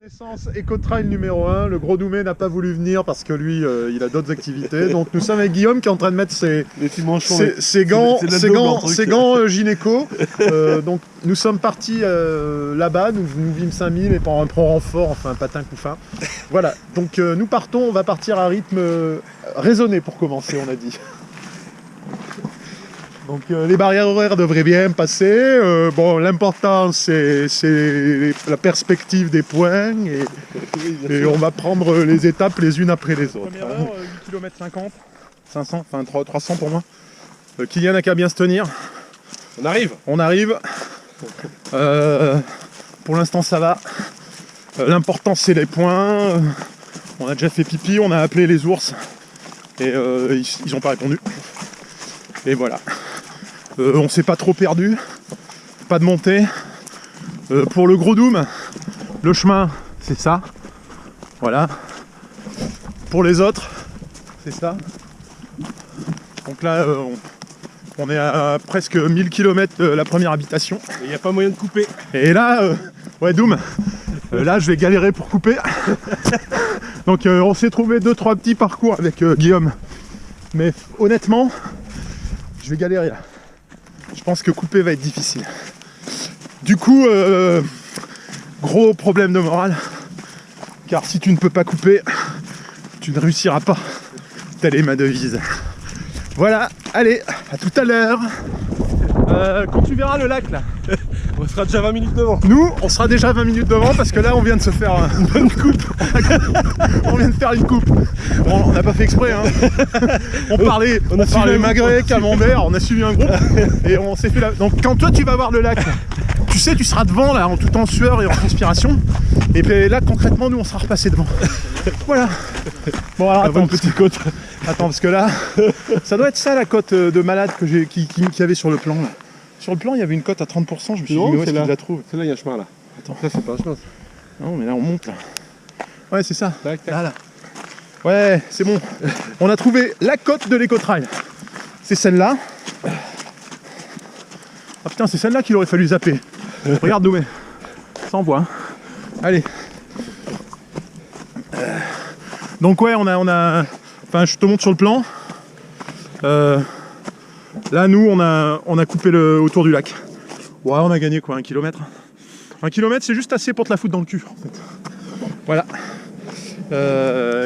Essence Ecotrail numéro 1, le gros Doumé n'a pas voulu venir parce que lui il a d'autres activités, donc nous sommes avec Guillaume qui est en train de mettre ses gants gynéco. Donc nous sommes partis là-bas, nous vîmes 5000 et pour un renfort, enfin un patin couffin. Voilà, donc nous partons, on va partir à rythme raisonné pour commencer, on a dit. Donc les barrières horaires devraient bien passer. Bon, l'important c'est la perspective des points et on va prendre les étapes les unes après les autres. Première heure, 8 km 50, 500, enfin 300 pour moi. Kylian n'a qu'à bien se tenir. On arrive. On arrive. Pour l'instant ça va. L'important c'est les points. On a déjà fait pipi, on a appelé les ours et ils n'ont pas répondu. Et voilà. On s'est pas trop perdu, pas de montée. Pour le gros Doum, le chemin c'est ça. Voilà. Pour les autres, c'est ça. Donc là, on est à presque 1000 km de la première habitation. Il n'y a pas moyen de couper. Et là, ouais Doum, là je vais galérer pour couper. Donc on s'est trouvé 2-3 petits parcours avec Guillaume. Mais honnêtement, je vais galérer là. Je pense que couper va être difficile. Du coup, gros problème de morale. Car si tu ne peux pas couper, tu ne réussiras pas. Telle est ma devise. Voilà, allez, à tout à l'heure. Quand tu verras le lac là, On sera déjà 20 minutes devant. nous on sera déjà 20 minutes devant parce que là on vient de se faire une bonne coupe. On vient de faire une coupe. Bon, on n'a pas fait exprès hein. On parlait magret, camembert, on a suivi un groupe et on s'est fait la... Donc quand toi tu vas voir le lac, tu sais tu seras devant là en tout en sueur et en transpiration. Et puis là concrètement nous on sera repassé devant. Voilà. Bon alors attends, petite côte. Attends parce que là, ça doit être ça la cote de malade que qu'il y avait sur le plan là. Sur le plan, il y avait une cote à 30%, je me suis dit, mais où est-ce qu'il la trouve? C'est là, il y a un chemin là. Attends, ça c'est pas un chemin. Non, mais là on monte là. Ouais, c'est ça. Tac, tac. Là. Ouais, c'est bon. On a trouvé la cote de l'Ecotrail. C'est celle-là. Ah putain, c'est celle-là qu'il aurait fallu zapper. Regarde Doumé. Ça envoie. Hein. Allez. Donc ouais, on a... Enfin, je te montre sur le plan. Là, nous, on a coupé autour du lac. Ouais, on a gagné quoi, 1 km. 1 km, c'est juste assez pour te la foutre dans le cul, en fait. Voilà.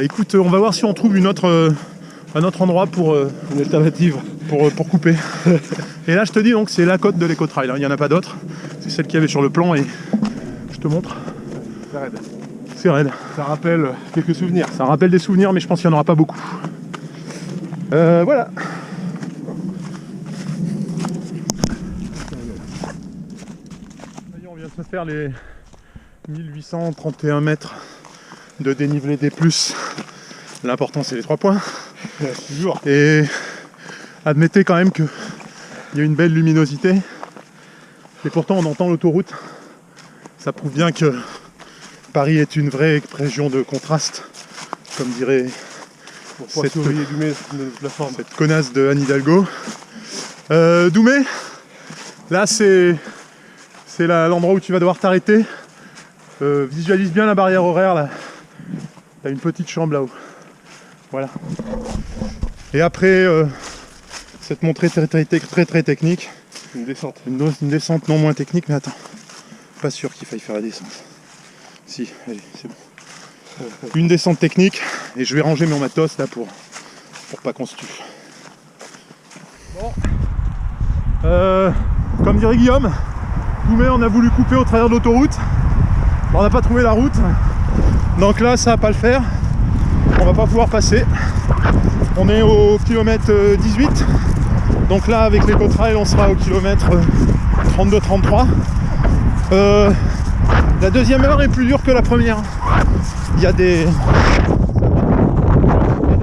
Écoute, on va voir si on trouve un autre endroit pour Une alternative. pour couper. Et là, je te dis, donc, c'est la côte de l'Ecotrail. Hein. Il n'y en a pas d'autre. C'est celle qu'il y avait sur le plan et je te montre. C'est raide. C'est raide. Ça rappelle quelques souvenirs. Ça rappelle des souvenirs, mais je pense qu'il n'y en aura pas beaucoup. Voilà. On vient de se faire les 1831 mètres de dénivelé D+. L'important c'est les 3 points. Toujours. Et admettez quand même qu'il y a une belle luminosité. Et pourtant on entend l'autoroute. Ça prouve bien que Paris est une vraie région de contraste, comme dirait cette connasse de Anne Hidalgo. Doumé, là c'est l'endroit où tu vas devoir t'arrêter. Visualise bien la barrière horaire là. T'as une petite chambre là-haut. Voilà. Et après cette montée très technique. Une descente. Une descente non moins technique, mais attends. Pas sûr qu'il faille faire la descente. Si, allez, c'est bon. Une descente technique et je vais ranger mon matos là pour pas qu'on se tue. Bon. Comme dirait Guillaume, Doumé on a voulu couper au travers de l'autoroute. On n'a pas trouvé la route. Donc là ça va pas le faire. On va pas pouvoir passer. On est au kilomètre 18. Donc là avec l'Ecotrail on sera au kilomètre 32-33. La deuxième heure est plus dure que la première. Il y a des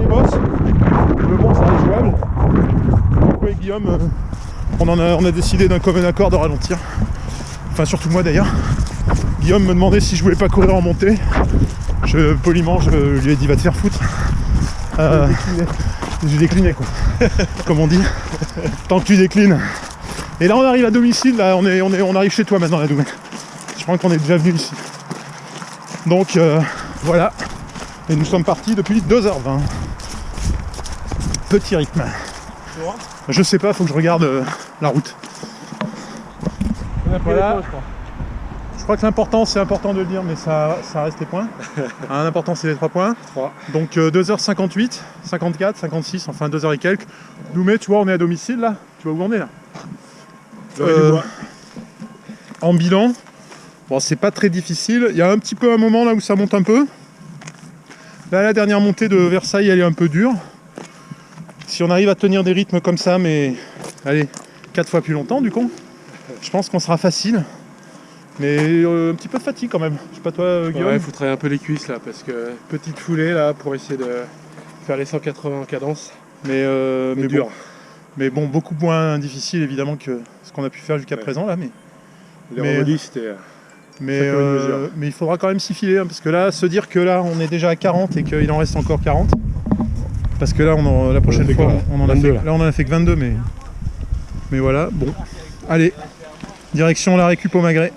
bosses. Mais bon, ça est jouable. Donc ouais, Guillaume, on a décidé d'un commun accord de ralentir. Enfin, surtout moi d'ailleurs. Guillaume me demandait si je voulais pas courir en montée. Poliment, je lui ai dit va te faire foutre. J'ai décliné quoi. Comme on dit. Tant que tu déclines. Et là on arrive à domicile, là on arrive chez toi maintenant la Doumé. Je crois qu'on est déjà venu ici. Donc voilà, et nous sommes partis depuis 2h20. Petit rythme. Je sais pas, faut que je regarde la route. Voilà. Je crois que l'important, c'est important de le dire, mais ça reste les points. L'important, c'est les 3 points. 3. Donc 2h58, 54, 56, enfin 2h et quelques. Doumé, tu vois, on est à domicile là. Tu vois où on est là en bilan, bon, c'est pas très difficile. Il y a un petit peu un moment là où ça monte un peu. Là, la dernière montée de Versailles, elle est un peu dure. Si on arrive à tenir des rythmes comme ça, mais allez, 4 fois plus longtemps du coup, je pense qu'on sera facile. Mais un petit peu de fatigue quand même. Je sais pas toi, Guillaume. Ouais, il faut travailler un peu les cuisses là, parce que petite foulée là pour essayer de faire les 180 en cadence. Mais dur. bon. Mais bon, beaucoup moins difficile évidemment que ce qu'on a pu faire jusqu'à présent là. Les remedies, c'était. Mais il faudra quand même s'y filer, hein, parce que là, se dire que là on est déjà à 40 et qu'il en reste encore 40. Parce que là, la prochaine fois, on en a fait, là on en a fait que 22, mais voilà, bon. Allez, direction la récup au Magret.